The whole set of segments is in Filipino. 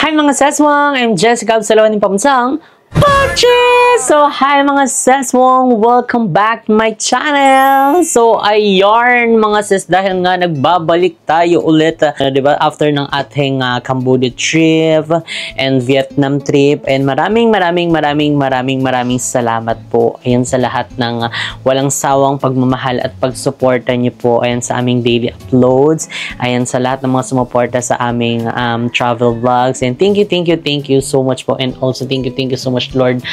Hi mga seswang! I'm Jessica Absalawan ng Pamsang Purchase! So, hi mga seswang! Welcome back to my channel! So, ayarn mga sis, dahil nga nagbabalik tayo ulit, diba? After ng ating Cambodia trip and Vietnam trip. And maraming salamat po. Ayan sa lahat ng walang sawang pagmamahal at pagsuporta niyo po. Ayan sa aming daily uploads. Ayan sa lahat ng mga sumuporta sa aming travel vlogs. And thank you so much po. And also thank you so much Lord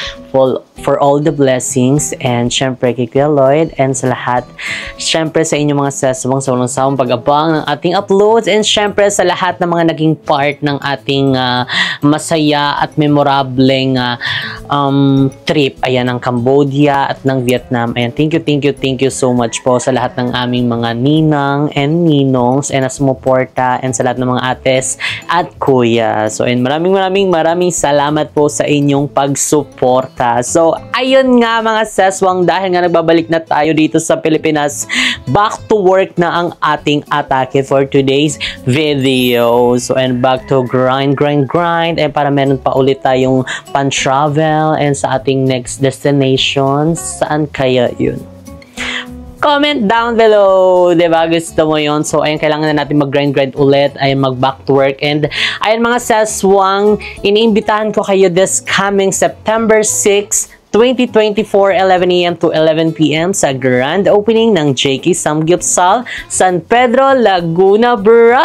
for all the blessings, and syempre kay Kuya Lloyd and sa lahat, syempre sa inyong mga seswang sa walang sawang pag-abang ng ating uploads, and syempre sa lahat ng mga naging part ng ating masaya at memorableng trip, ayan, ng Cambodia at ng Vietnam. Ayan, thank you so much po sa lahat ng aming mga ninang and ninongs and sumuporta, and sa lahat ng mga ates at kuya. So, and maraming salamat po sa inyong pagsuporta. So, ayun nga mga seswang, dahil nga nagbabalik na tayo dito sa Pilipinas, back to work na ang ating atake for today's video. So, and back to grind, and para meron pa ulit tayong pan-travel and sa ating next destination. Saan kaya yun? Comment down below, diba? Gusto mo yun? So, ayun, kailangan na natin mag-grind ulit. Ayun, mag-back to work. And, ayun mga seswang, iniimbitahan ko kayo this coming September 6, 2024, 11 AM to 11 PM sa grand opening ng JK Samgyupsal, San Pedro, Laguna Branch.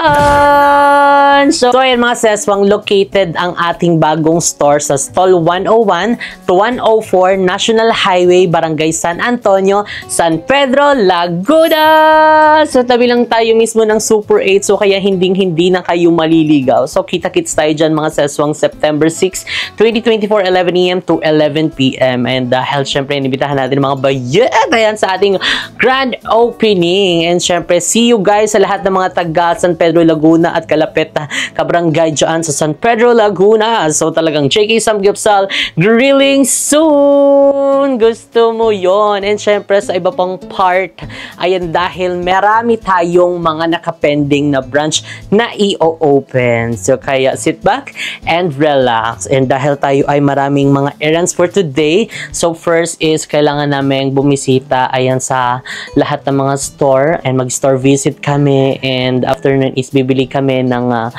So, ayan mga seswang, located ang ating bagong store sa Stall 101 to 104 National Highway, Barangay San Antonio, San Pedro, Laguna. So, tabi lang tayo mismo ng Super 8. So, kaya hindi na kayo maliligaw. So, kita-kits tayo dyan mga seswang September 6, 2024, 11 AM to 11 PM. And dahil syempre inibitahan natin mga bayet ayan sa ating grand opening. And syempre see you guys sa lahat ng mga taga San Pedro, Laguna at kalapit na kabarangay dyan sa San Pedro, Laguna. So talagang JK Samgyupsal grilling soon. Gusto mo yon? And syempre sa iba pang part, ayan, dahil marami tayong mga nakapending na branch na i-open. So kaya sit back and relax. And dahil tayo ay maraming mga errands for today, so first is kailangan namin bumisita ayan sa lahat ng mga store, and mag-store visit kami, and after nun is bibili kami ng mga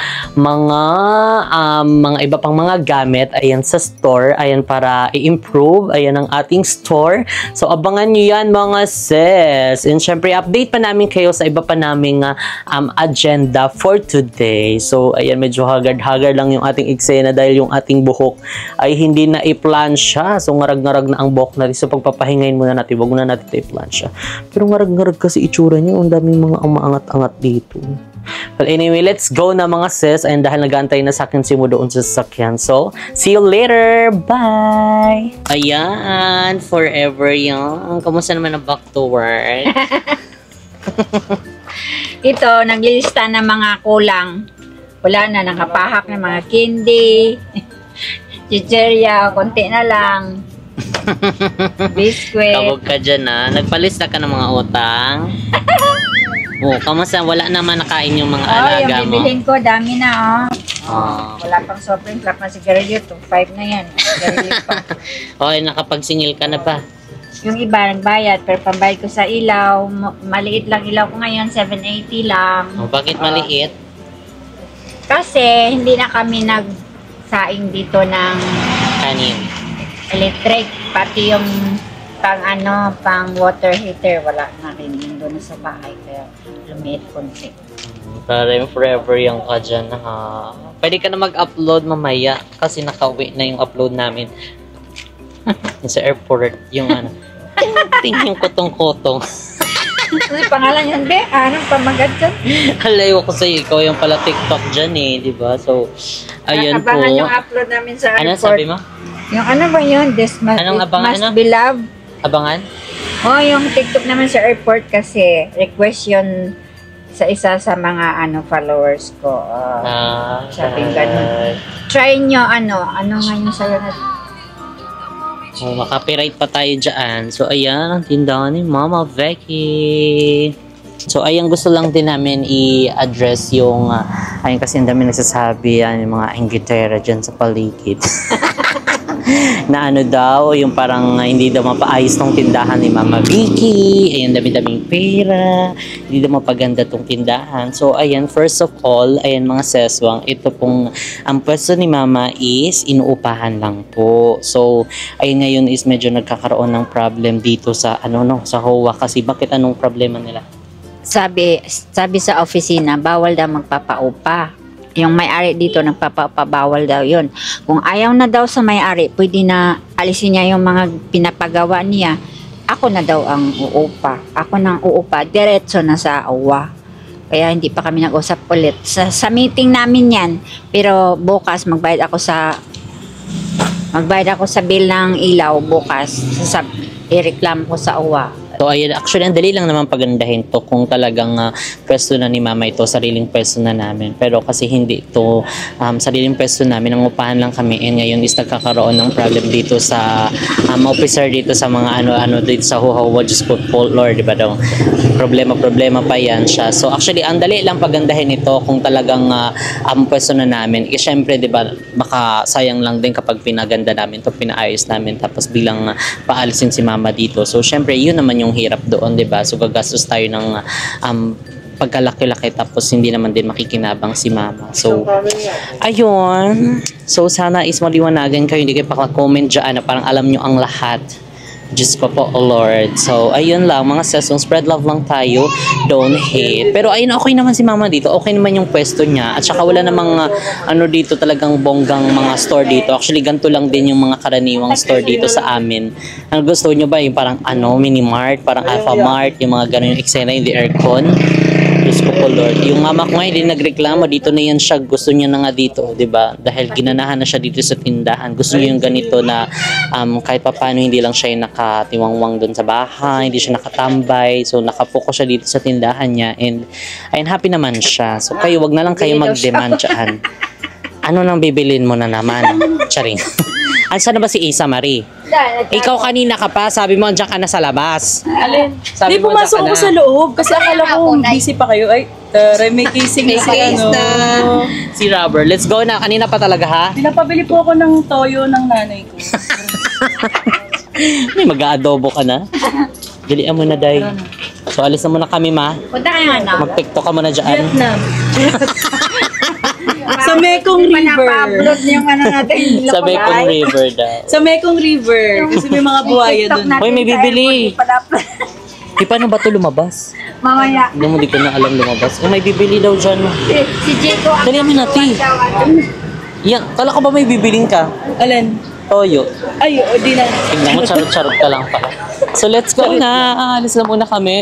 iba pang mga gamit ayan sa store, ayan, para i-improve ayan ang ating store. So abangan nyo yan mga sis, and syempre update pa namin kayo sa iba pa naming agenda for today. So ayan, medyo haggard lang yung ating eksena dahil yung ating buhok ay hindi na i-plan siya. So ngarag na ang buhok natin. So pagpapahingayin muna natin, wag muna natin ito i-plan siya. Pero ngarag kasi itsura niya, ang daming mga umaangat-angat dito. But anyway, let's go na mga sis. And dahil nag-aantay na sa akin si Mo doon sa sasakyan. So, see you later. Bye! Ayan, forever young. Kamusta naman ang back to work? Ito, naglilista ng mga kulang. Wala na, nakapahak ng mga candy, chicheria, konti na lang. Biskwit. Kabog ka dyan na. Nagpalista ka ng mga utang. Kamusta? Wala naman nakain yung mga alaga yung mo. bibilhin ko, dami na Wala pang sobrang clap na sigarilyo. 5 na yan. Sigarilyo pa. Nakapagsingil ka na ba? Yung iba, nagbayad. Pero pambayad ko sa ilaw. Maliit lang ilaw ko ngayon. 780 lang. Bakit maliit? Kasi hindi na kami nagsaing dito ng kanin. Electric, pati yung pang water heater, wala na rin yun doon sa bahay, kaya lumiit konti. Parang forever yung ka dyan, ha? Pwede ka na mag-upload mamaya kasi nakauwi na yung upload namin. Sa airport, yung yung kutong-kutong. Ano pangalan yan, be? Anong pamagat dyan? Halayo ko sa'yo, ikaw yung pala TikTok dyan diba? So, ayun po. Abangan yung upload namin sa airport. Ano sabi mo? Yung ano ba yun? Anong abangan? Must be loved. Abangan? Yung TikTok naman sa airport kasi request yun sa isa sa mga followers ko. Sabing ganun. Try nyo ano nga yung sayo na. Makapiright pa tayo dyan. So ayan, ang tindahan ni Mama Becky. So, ayang gusto lang din namin i-address yung Ayun kasi ang dami nagsasabi yan, yung mga inggitera dyan sa paligid. Na ano daw, yung parang hindi daw mapaayos tong tindahan ni Mama Vicky, ayan, dami-daming pera, hindi daw mapaganda tong tindahan. So, ayan, first of all, ayan mga seswang, ito pong, ang pwesto ni Mama is inuupahan lang po. So, ayun ngayon is medyo nagkakaroon ng problem dito sa, sa HOA, kasi bakit anong problema nila? Sabi sa opisina, bawal daw magpapaupa. Yung may-ari dito, nagpapabawal daw yun. Kung ayaw na daw sa may-ari, pwede na alisin niya yung mga pinapagawa niya. Ako na daw ang uupa. Ako nang uupa. Diretso na sa OWA. Kaya hindi pa kami nag-usap ulit. Sa meeting namin yan. Pero bukas, magbayad ako sa bill ng ilaw bukas. I-reklamo ko sa OWA. So, ayun, actually, ang dali lang naman pagandahin to kung talagang pwesto na ni Mama ito, sariling pwesto na namin. Pero kasi hindi ito sariling pwesto namin, nangupahan lang kami. And ngayon is nagkakaroon ng problem dito sa officer dito sa mga ano dito sa HOA, just put Lord, diba daw? Problema pa yan siya. So, actually, ang dali lang pagandahin ito kung talagang pwesto na namin. Eh, syempre, diba, baka sayang lang din kapag pinaganda namin ito, pinaayos namin, tapos bilang paalisin si Mama dito. So, syempre, yun naman yung hirap doon, 'di ba? So gagastos tayo ng pagkalaki-laki tapos hindi naman din makikinabang si Mama. So ayun. So sana is maliwanagan kayo, hindi kayo pa-comment diyan na parang alam nyo ang lahat. Diyos ko po, oh Lord. So, ayun lang, mga sesong, spread love lang tayo, don't hate. Pero ayun, okay naman si Mama dito, okay naman yung pwesto niya. At saka wala namang, dito talagang bonggang mga store dito. Actually, ganito lang din yung mga karaniwang store dito sa amin. Ang gusto nyo ba, yung parang mini mart, parang Alpha Mart, yung mga ganun yung eksena, yung the aircon. Diyos ko po, Lord. Yung mama ko ngayon, hindi nagreklamo, dito na yan siya, gusto niya na nga dito, 'di ba? Dahil ginanahan na siya dito sa tindahan. Gusto niya yung ganito na kahit papaano hindi lang siya yung nakatiwangwang doon sa bahay, hindi siya nakatambay. So nakapokus siya dito sa tindahan niya and happy naman siya. So kayo, wag na lang kayo mag-demand diyan. Ano nang bibilin mo na naman? Charing. Saan na ba si Isa Marie? Ikaw kanina ka pa, sabi mo andiyan ka na sa labas. Alin? Sabi Di mo, pumasok andiyan ako ka sa loob kasi akala ko busy pa kayo. Ay, may casing na sa Si Robert. Let's go na. Kanina pa talaga ha? Pinapabili po ako ng toyo ng nanay ko. May mag-aadobo ka na. Dalian mo na, Day. So alis na muna kami, Ma. Punta kayo Mag-tiktok ka muna dyan. Vietnam. Sa Mekong River. Pa-upload yung natin. Sa Mekong River daw. Sa Mekong River. Kasi may mga buhaya doon. Hoy, may bibili. Di paano ba ito lumabas? Mamaya. Hindi mo, di ko na alam lumabas. May bibili daw dyan. Si Jeko ang Dali mo natin. Yan, kala ko ba may bibiling ka? Alin? Toyo. Ay, o di na. Tingnan mo, charot-charot ka lang pala. So let's go na. Alis na muna kami.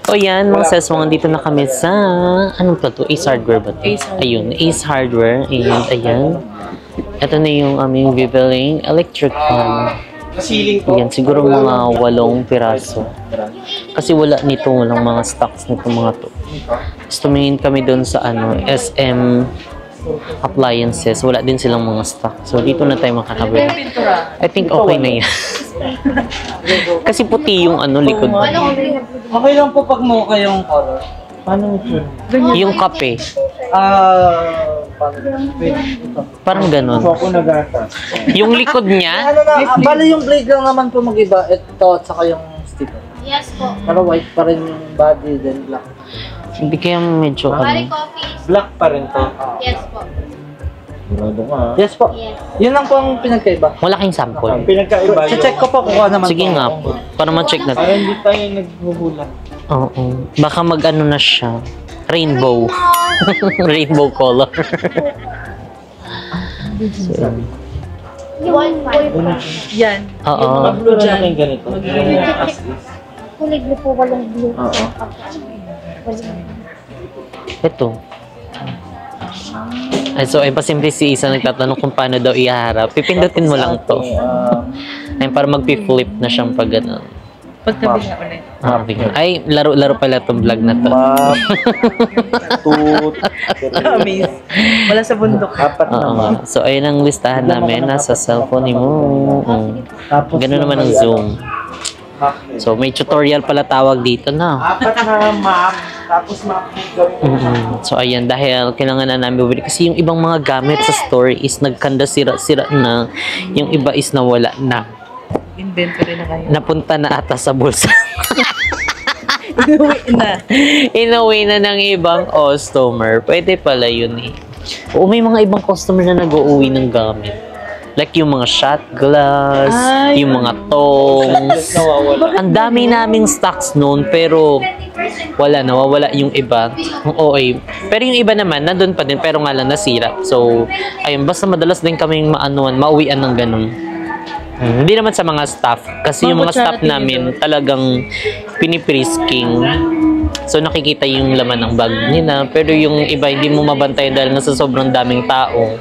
O yan, mga seswang, dito na kami sa, anong to? Ace Hardware ba to? Ayun, Ace Hardware. And ayan. Ito na yung aming bibiling electric fan. Ayan, siguro mga 8 piraso. Kasi wala nito, walang mga stocks nito mga to. Tapos tumingin kami doon sa SM appliances. Wala din silang mga stock. So dito na tayo makakabili. I think okay na yan. Kasi puti yung likod. Okay lang po pag mocha yung color. Paano ito? Yung kape. Wait, ito. Parang ganun. So, ako nagata. Yung likod niya, Bali yung blade lang naman po mag-iba. Ito at saka yung sticker. Yes po. Pero white pa rin yung body, then black. hindi kaya medyo Bali coffees. Black pa rin to. Yes po. Yes po. Yes. Yun lang po ang pinagkaiba. Wala kayong sample. Pinagkaiba. Check ko po kung ano naman Sige po. nga po. Para ma-check natin. Para hindi tayo naghuhula. Oo. Baka mag-ano na siya. Rainbow. Rainbow color. So, Yung Yan. oo. Blue na lang yung ganito. As is. kulay blue po, walang blue. Oo. Ito. Ay, so, pasimple si Isa nagtatanong kung paano daw iharap. Pipindutin mo lang to. Ay, para mag-flip na siyang pag gano'n. Pagtabi na ulit. Ay, laro-laro pala itong vlog na to. Miss. Wala sa bundok. Apat Oo naman. nga. So, ayun ang listahan namin. Nasa cellphone mo. Ganun naman ang Zoom. So, may tutorial pala tawag dito na. 4 na map, tapos map gawin. So, ayan, dahil kailangan na namin bumili. Kasi yung ibang mga gamit sa store is nagkanda sira-sira na. Yung iba is nawala na. Inventory na kayo. Napunta na ata sa bulsa. Inuwi na. Inuwi na ng ibang customer. Pwede pala yun eh. O may mga ibang customer na nag-uuwi ng gamit. Like yung mga shot glass, yung mga tongs. Ang dami naming stocks noon pero nawawala yung iba. Okay. Pero yung iba naman, nandun pa din pero nga lang nasira. So, ayun, basta madalas din kaming mauwian ng ganun. Hindi naman sa mga staff. Kasi yung mga staff namin talagang piniprisking. So nakikita yung laman ng bag nila. Pero yung iba hindi mo mabantayan dahil nga sa sobrang daming tao.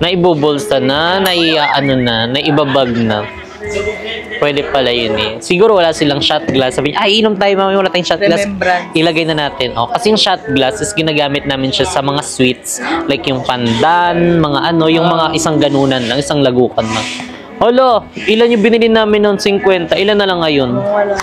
Naibubulsa na, naibabag na. Pwede pala yun eh. Siguro wala silang shot glass. Sabi niya, inom tayo mami, wala tayong shot glass. Ilagay na natin. Kasi yung shot glass is ginagamit namin siya sa mga sweets. Like yung pandan, yung mga isang ganunan lang, isang lagukan lang. Hala, ilan yung binili namin noon? 50. Ilan na lang ngayon? Wala.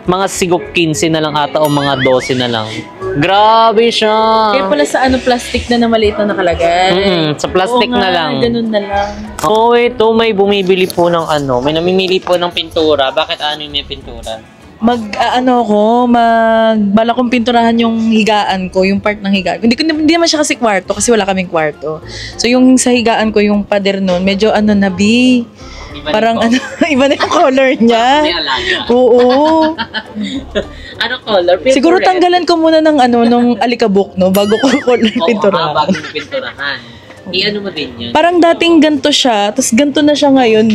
Mga sigop 15 na lang ata o mga 12 na lang. Grabe siya! Kaya pala sa plastic na maliit na nakalagay. Sa plastic na lang. Ganun na lang. Oh, ito may bumibili po ng may namimili po ng pintura. Bakit may pintura? Bala kong pinturahan yung higaan ko, yung part ng higaan ko. Hindi naman siya kasi kwarto, kasi wala kaming kwarto. So yung sa higaan ko, yung pader nun, medyo parang iba na yung color niya. Oo. Ano color? Siguro tanggalan ko muna ng nung alikabok, no, bago ko pinturahan. Bago mo pinturahan. Mo din yun. Parang dating ganto siya, tapos ganto na siya ngayon,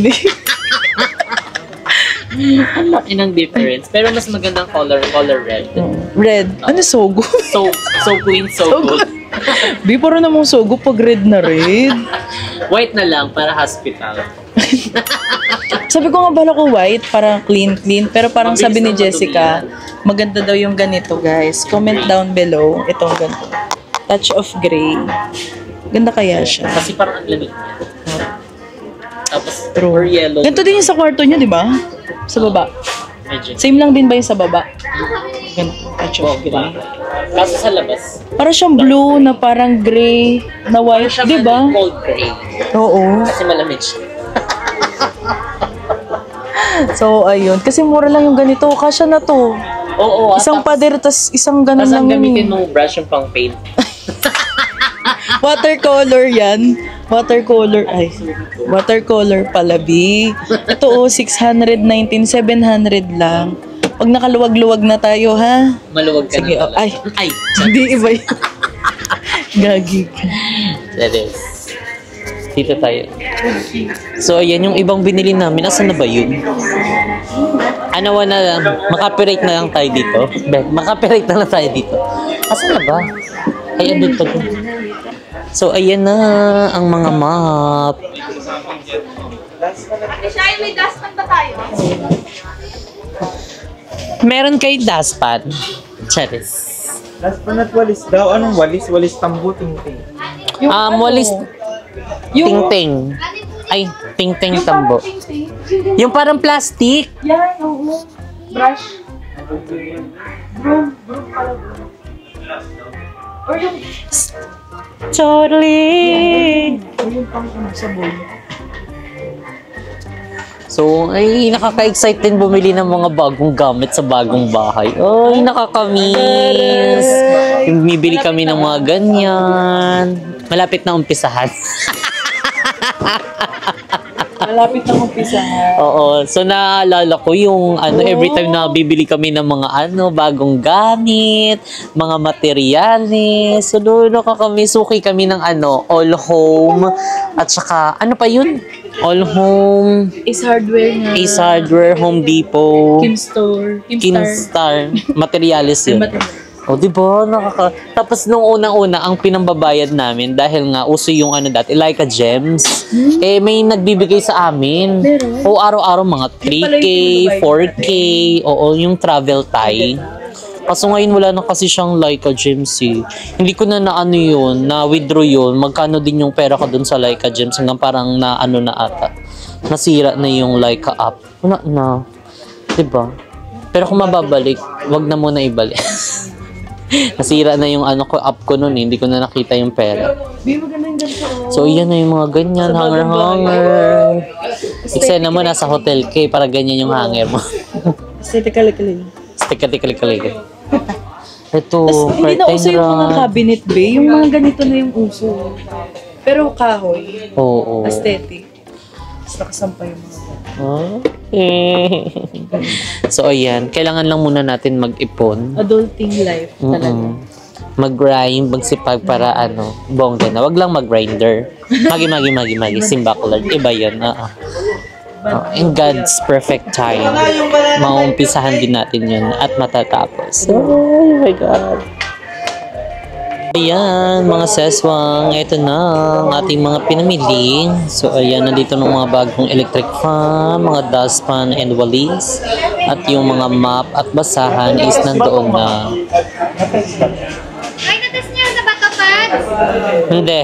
Ang laki ng difference. Pero mas magandang color red. Red? Sogo? So clean, so good. Parang namang sogo pag red na red. White na lang para hospital. Sabi ko nga bala ko white, parang clean. Pero parang sabi ni Jessica, maganda daw yung ganito, guys. Comment down below. Itong ganito. Touch of gray. Ganda kaya siya. Kasi parang ang lamig niya. Tapos, or yellow. Ganito din yung sa kwarto niya, di ba? Sa baba. Same lang din ba yung sa baba? Ganito. Touch of gray. Kaso sa labas. Parang siyang blue na parang gray na white, di ba? Cold gray. Oo. Kasi malamig siya. So, ayun. Kasi mura lang yung ganito. Kasya na to. Oo. Isang pader, tas isang ganun lang yun. gamitin mong brush yung pang paint. Watercolor yan. Watercolor pala, B. Ito 619, 700 lang. Pag nakaluwag-luwag na tayo, ha? Maluwag ka sige, na pala. Ay, hindi iba yun. Gagi ka. That is. Dito tayo. So, ayan yung ibang binili namin. Nasaan na ba yun? Makapirate na lang tayo dito. Makapirate na lang tayo dito. Asan na ba? Ay, andun pa doon. So, ayan na ang mga map. May dustpan ba tayo? Meron kayo dustpan? Charis. Dustpan at walis daw. Anong walis? Walis tambo, ting-ting. Walis ting-ting. Ay, ting-ting tambo. Yung parang plastic. Yan, oo. Brush. Broom pala. Or yung... Charlie! Or yung pang sabon. So, ay, nakaka-excite din bumili ng mga bagong gamit sa bagong bahay. Ay, nakakamiss. Bumibili kami ng mga ganyan. Malapit na umpisahan. Malapit na umpisahan. Oo. So, naalala ko yung every time na bibili kami ng mga bagong gamit, mga materyales. So, doon nakakamiss. Suki kami ng all home. At saka, pa yun? All home. Ace Hardware nga. Ace Hardware, Home Depot. Kimstar. Materials yun. O, diba? Tapos nung unang-una, ang pinambabayad namin, dahil nga uso yung dati, Leica Gems, may nagbibigay sa amin. O, araw-araw mga 3K, 4K, oo, yung travel tie. Kaso ngayon wala na kasi siyang Leica Gems eh. Hindi ko na na-withdraw yun. Magkano din yung pera ko dun sa Leica Gems hanggang parang na ata. Nasira na yung Leica app. Wala na. Diba? Pero kung mababalik, wag na muna ibalik. Nasira na yung ano ko, up ko nun eh. Hindi ko na nakita yung pera. So, yan na yung mga ganyan. Hanger. Eksena mo, nasa hotel kay para ganyan yung hanger mo. Aesthetically. Aesthetically. Ito, Hindi na uso yung mga cabinet bay. Yung mga ganito na yung uso. Pero kahoy. Oo. Aesthetic. Tapos nakasampay yung mga So, ayan. Kailangan lang muna natin mag-ipon. adulting life talaga. Mag-grind, magsipag para bongga na. Wag lang mag-grinder. Magi. Simbakler. Iba yun. In God's perfect time, maumpisahan din natin yun at matatapos. Oh my God. Ayan, mga seswang, ito na ang ating mga pinamili. So, ayan, nandito ng mga bagong electric fan, mga dustpan and walis. At yung mga map at basahan is nandoon na. Ay, natas niya sa bakapan! Hindi.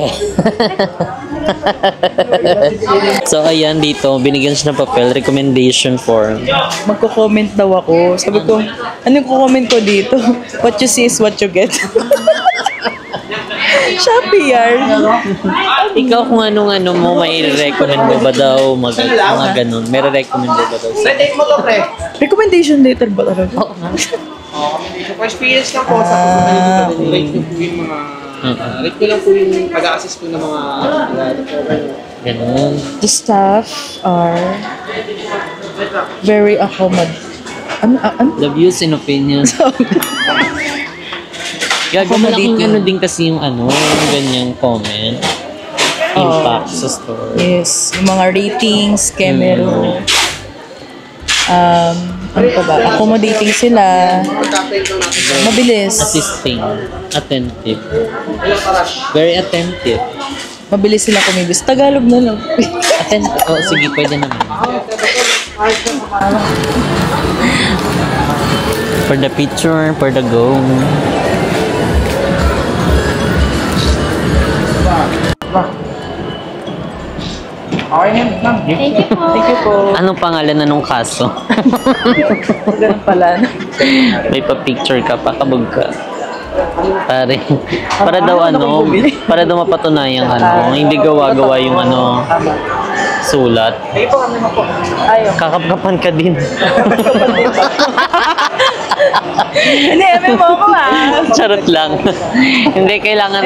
So, ayan dito, binigyan siya ng papel, recommendation form. Magko-comment daw ako. Sabi ko, anong comment ko dito? What you see is what you get. Shopee yarn. Ikaw kung anong mo, may recommend mo ba daw? Mga ganun. May recommend mo ba daw? Recommendation later ba talaga? Oo nga. For experience lang po sa rate ko po yung mga rate ko lang po yung pag-a-assist ko ng mga Ganun. The staff are very Ano? The views and opinions. Malaking din kasi yung yung ganyang comment. Impact sa store. Yes. Yung mga ratings, camera. Ano pa ba? Accommodating sila. Mabilis. Assisting. Attentive. Very attentive. Mabilis sila kumibis. Tagalog na lang. Attentive. Oh, sige, pwede naman. For the picture, for the go. Thank you po. Anong pangalan na nung kaso? Ganun pala. May pa-picture ka pa, kabog ka. Para daw para daw mapatunayang hindi gawa yung sulat. Kakapkapan ka din. Hindi, may mo ako Charot lang. Hindi, kailangan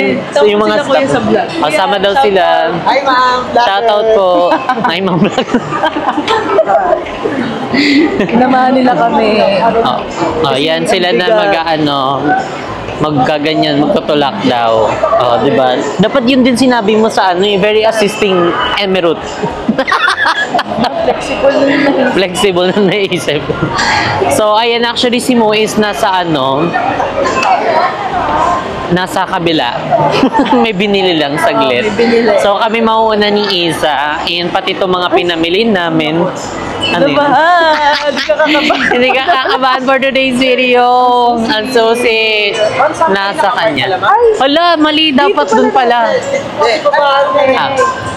yung mga staff. Kasama daw sila. Hi, ma'am. Shoutout po. Hi, ma'am. Kinamahan nila kami. Yan sila na magkaganyan, magtutulak daw. Di ba? Dapat yun din sinabi mo sa very assisting emirate. Flexible na naisip. So, ayan, actually si Mo is nasa kabila. May binili lang saglit. So, kami mauuna ni Isa. And pati itong mga pinamili namin. Hindi ka kakabahan for today's video. Ang susi nasa kanya. Hala, mali. Dapat dun pala.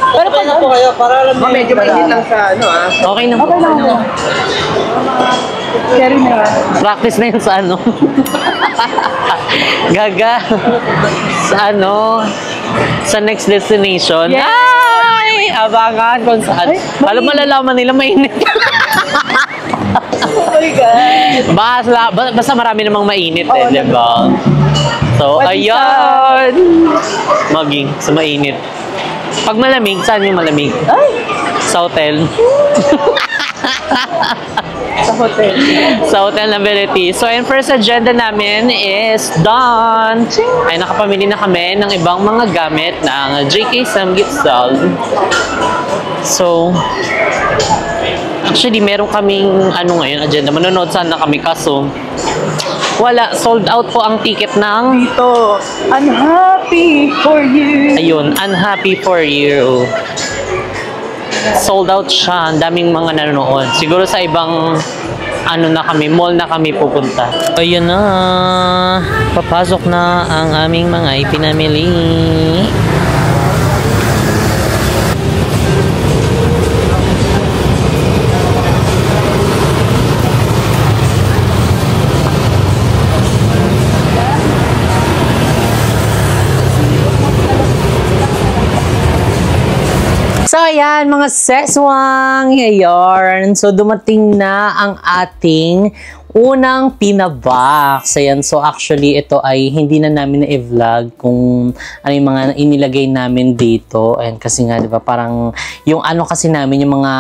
Pero pa po kayo, para alam niyo. Medyo mainit lang sa Okay na. Practice na yun sa Gaga. Sa sa next destination. Yes. Ay! Abangan kung saan. Alam, malalaman nila mainit. Oh my God. Basta marami namang mainit di ba? So, ayan. Maging sa mainit. Pag malamig, saan yung malamig? Sa hotel. Sa hotel na Ability. So, yung first agenda namin is done. Ay, nakapamili na kami ng ibang mga gamit ng JK Sam Gift Stall. So, actually, meron kaming ngayon, agenda. Manonood sana kami kaso wala. Sold out po ang ticket ng Dito. Unhappy for you. ayun, Unhappy for You. Sold out siya. Ang daming mga nanonood. Siguro sa ibang mall na kami pupunta. Ayun na. Papasok na ang aming mga ipinamili. So, ayan, mga seswang, ayan. So, dumating na ang ating unang pinabox. Ayan, so actually, ito ay hindi na namin na-vlog kung ano yung mga inilagay namin dito. And kasi nga, di ba, parang yung ano kasi namin, yung mga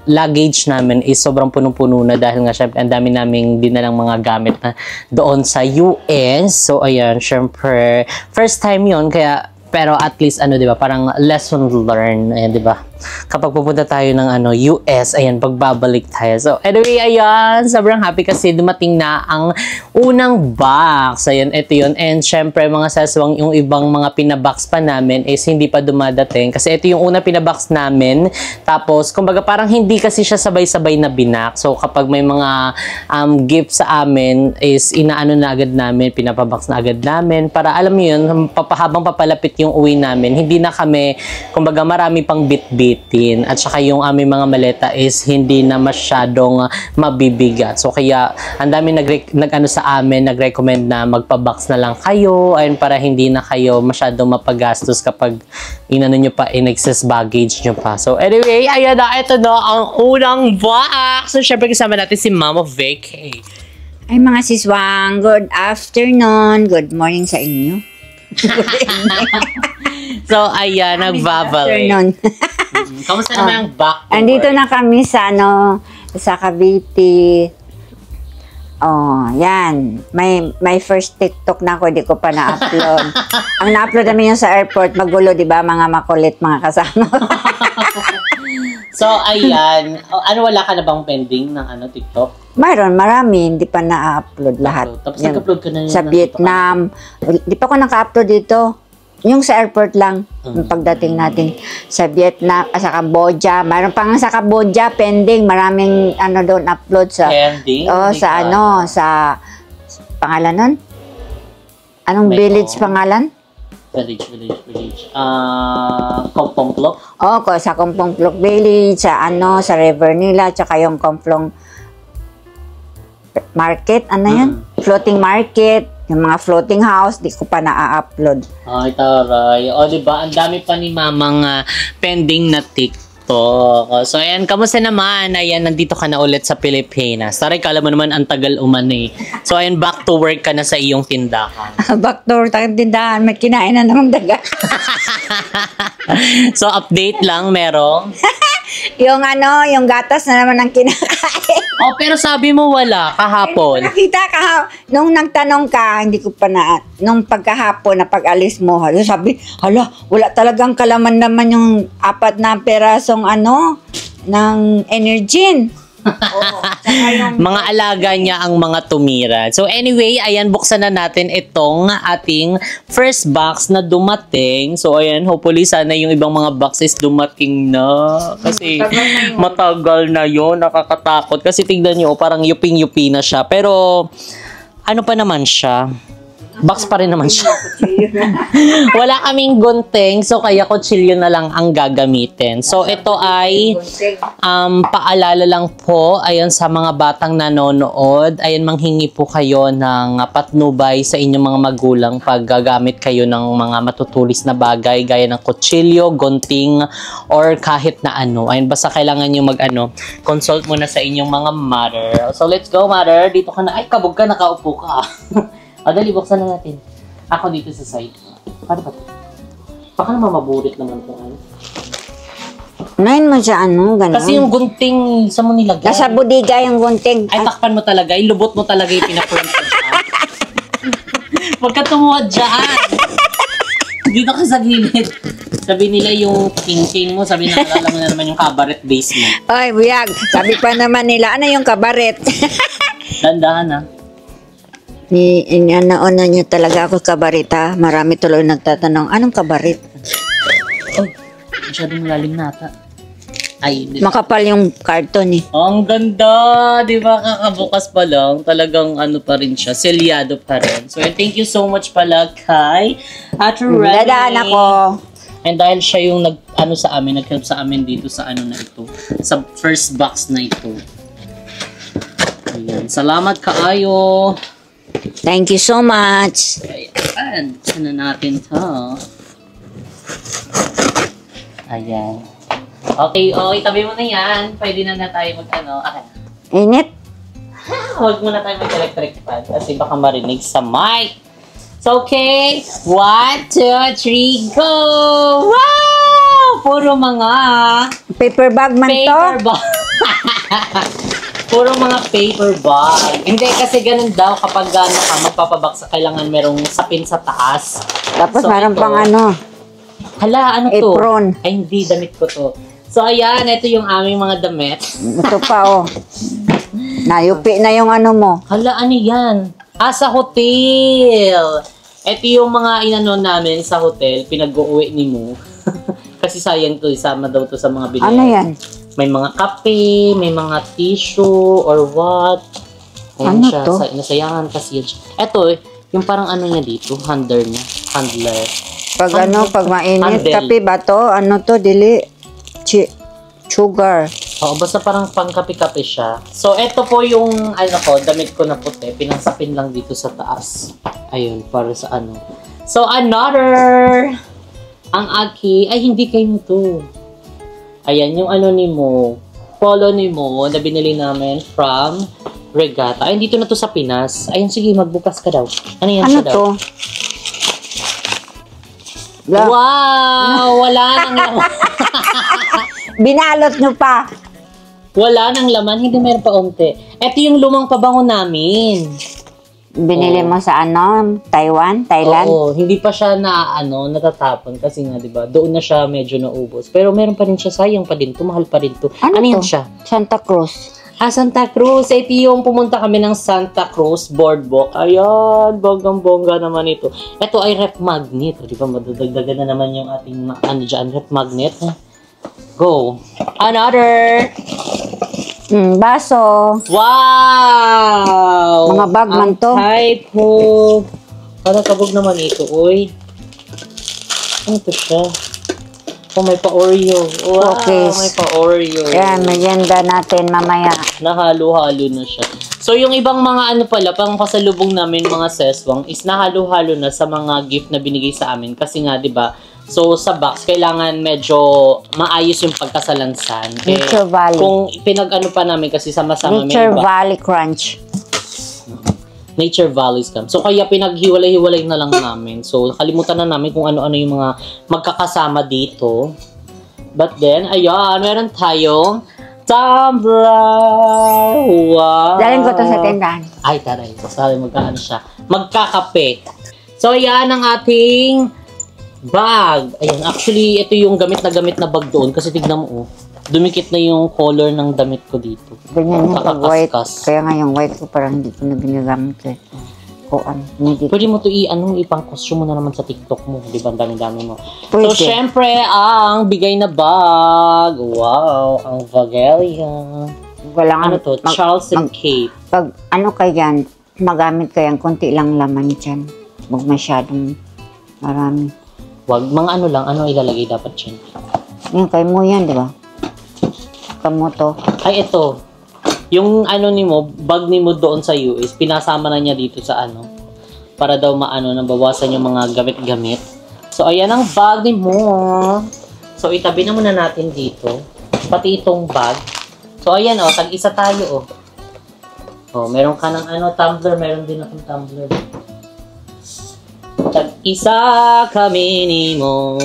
luggage namin is sobrang punong-puno na dahil nga, syempre, ang dami naming dinalang mga gamit na doon sa US. So, ayan, syempre, first time yon kaya pero at least ano 'di ba parang lesson learned ayan 'di ba kapag pupunta tayo ng ano US ayan pagbabalik tayo. So anyway ayan sobrang happy kasi dumating na ang unang box. Ayan ito 'yun and syempre mga saswang yung ibang mga pinabox pa namin is hindi pa dumadating kasi ito yung unang pinabox namin tapos kumbaga parang hindi kasi siya sabay-sabay na binak. So kapag may mga gift sa amin is inaano na agad namin pinapabox na agad namin para alam mo 'yun habang papalapit yung uwi namin, hindi na kami, kumbaga marami pang bit-bitin at saka yung aming mga maleta is hindi na masyadong mabibigat. So kaya ang dami nag-ano sa amin, nag-recommend na magpa-box na lang kayo ayun para hindi na kayo masyadong mapagastos kapag inano nyo pa, in-excess baggage nyo pa. So anyway, ayan na, ito na ang unang box. So syempre kasama natin si Mama Vic. Hey. Ay mga siswang, good afternoon, good morning sa inyo. So, ayan, nagbabalik. Kamusta naman ang back to andito work? na kami sa, sa Cavite. Oh, yan. May first TikTok na ako, di ko pa na-upload. Ang na-upload namin yung sa airport, magulo, di ba? Mga makulit, mga kasama. So, ayan. Ano, wala ka na bang pending ng TikTok? Mayroon, marami. Hindi pa na-upload lahat. Tapos nag-upload ka na sa Vietnam. Di pa ako naka-upload dito. Yung sa airport lang. Yung pagdating natin sa Vietnam, sa Cambodia. Mayroon pa nga sa Cambodia, pending. Maraming doon upload sa... Pending? Oh, sa sa pangalan nun? Anong village pangalan? Village. Kompongplok? Oh, sa Kompongplok Village, sa sa river nila, tsaka yung Komplong Market, yan? Floating market, yung mga floating house, di ko pa na-upload. Ay, taray. O, diba, ang dami pa ni mamang pending na TikTok. So, ayan, kamusta naman? Ayan, nandito ka na ulit sa Pilipinas. Taray, kala mo naman ang tagal umano eh. So, ayan, back to work ka na sa iyong tindahan. Back to work, tindahan. May kinain na ng daga. So, update lang, merong? yung yung gatas na naman ang kinakain. Oh, pero sabi mo wala, kahapon. Nakita ka, nung nagtanong ka, hindi ko pa nung pagkahapon na pag-alis mo, sabi, wala talagang kalaman naman yung 4 na perasong ng Energin. Mga alaga niya ang mga tumira. So anyway, ayan, buksan na natin itong ating first box na dumating. So ayan, hopefully sana yung ibang mga boxes dumating na. Kasi matagal na yun, nakakatakot. Kasi tignan nyo, parang yuping-yupi na siya. Pero ano pa naman siya? Box pa rin naman siya. Wala kaming gunting, so kaya kutsilyo na lang ang gagamitin. So ito ay paalala lang po, ayan sa mga batang nanonood, ayan manghingi po kayo ng patnubay sa inyong mga magulang pag gagamit kayo ng mga matutulis na bagay gaya ng kutsilyo, gunting, or kahit na ano. Ayan, basta kailangan nyo consult muna sa inyong mga mother. So let's go, mother. Dito ka na. Ay, kabog ka, nakaupo ka. O, dali, buksan na natin. Ako dito sa side. Paano ba ito? Baka naman maburit naman ito. Nain mo siya, ganun. Kasi yung gunting, sa mo nilagay. Nasa budiga yung gunting. Ay, takpan mo talaga. Ilubot mo talaga yung pinaprint mo dyan. Huwag ka tumuha dyan. Dito ka sa gilid. Sabi nila yung king mo, sabi na alam mo na naman yung cabaret base mo. Ay, buyag. Sabi pa naman nila, ano yung kabaret? Dandahan ha. Inauna niya talaga ako kabaret ha. Marami tuloy nagtatanong, anong kabaret? Oh, masyadong malalim nata. Ay, makapal yung karton eh. Ang ganda! Di ba? Kakabukas pa lang. Talagang pa rin siya. Selyado pa rin. So, thank you so much pala kay Ate Remy. Dadaan ako. And dahil siya yung nag-help sa amin dito sa na ito. Sa first box na ito. Ayan. Salamat kaayo. Thank you so much. Ayan. Buksan na natin ito. Ayan. Okay, tabi mo na yan. Pwede na tayo mag-ano. Okay. Init. Huwag muna tayo mag-electric fan kasi baka marinig sa mic. So, okay. 1, 2, 3, go! Wow! Puro mga Paper bag man to. paper bag. Puro mga paper bag. Hindi, kasi ganun daw kapag gano'n ka, magpapabaksa, kailangan merong sapin sa taas. Tapos So, meron ito. pang ano. Hala, ano to? Apron. Ay, hindi, damit ko to. So, ayan, ito yung aming mga damit. Ito pa oh. Nayupi na yung ano mo. Hala, ano yan? Sa hotel. Ito yung mga inano namin sa hotel, pinag-uwi ni Mo. Kasi sayang to, isama daw to sa mga binili. Ano yan? May mga kape, may mga tissue, or what. Ayan Ano siya, to? nasayangan kasi yan siya. Ito, yung parang ano niya dito, handler. Pag ano, pag mainit. Handle. Kape ba to? Ano to? Dili. Sugar. Oo, basta parang pangkape-kape siya. So, ito po yung, damit ko na puti. Pinangsapin lang dito sa taas. Ayun, para sa ano. So, another! Ang aki, ay hindi kayo to. Ayan, yung ni Mo. Polo ni Mo, na binili namin from Regatta. Ay, dito na to sa Pinas. Ayun, sige, magbukas ka daw. Ano yan Ano siya daw? to? Wow! Wala nang laman. Binalot nyo pa. Wala nang laman. Hindi meron pa unti. Ito yung lumang pabango namin. Binili mo sa ano? Taiwan? Thailand? Oo, hindi pa siya natatapon kasi nga, 'di ba? Doon na siya medyo naubos. Pero meron pa rin siya, sayang pa din, mahal pa rin 'to. Ano Yan to? siya? Santa Cruz. Santa Cruz. Ito yung pumunta kami ng Santa Cruz Boardwalk. Ayan, bonggang-bongga naman ito. Ito ay ref magnet. Di ba, madadagdagan na naman yung ating, ref magnet. Go. Another. Baso. Wow! Mga bag man to. Ang type mo. Parang kabog naman ito, oy. Ano to siya? Oh, may pa-Oreo. Wow, Cookies. may pa-Oreo. Yan, merienda natin mamaya. Nahalo-halo na siya. So, yung ibang mga pala, pang pasalubong namin mga seswang is nahalo-halo na sa mga gift na binigay sa amin. Kasi nga, di ba, so sa box, kailangan medyo maayos yung pagkasalansan. Nature Valley. Kung pa namin kasi sama-sama Nature Valley Crunch. Nature Valley scam. So, kaya pinaghiwalay-hiwalay na lang namin. So, kalimutan na namin kung ano-ano yung mga magkakasama dito. But then, ayan, meron tayong tumbler. Wow. Dalhin ko to sa tindahan. Ay, taray. Sabi magkaano siya. Magkakape. So, ayan ang ating bag. Ayan, actually, ito yung gamit na bag doon. Kasi tignan mo, dumikit na yung color ng damit ko dito. Ganyan yung pag white. Kakaskas. Kaya nga yung white ko parang hindi ko na ginagamit eh. Hindi. Pwede mo ito ipang-costume mo na naman sa TikTok mo. Di ba? Ang dami-dami mo. Pwede. So, syempre, ang bigay na bag. Wow, ang Vagalia. Walang Ano to? Charles and Kate. Pag ano kayan, magamit kayan, konti lang laman dyan. Huwag masyadong marami. Wag, mga ano ilalagay dapat dyan. Yan, kay mo yan, di ba? Kamo to. Ay, ito. Yung bag ni mo doon sa US, pinasama na niya dito sa para daw nabawasan yung mga gamit-gamit. So, ayan ang bag ni mo. So, itabi na muna natin dito. Pati itong bag. So, ayan tag-isa tayo meron ka ng tumbler, meron din akong tumbler. Tag-isa kami ni mo.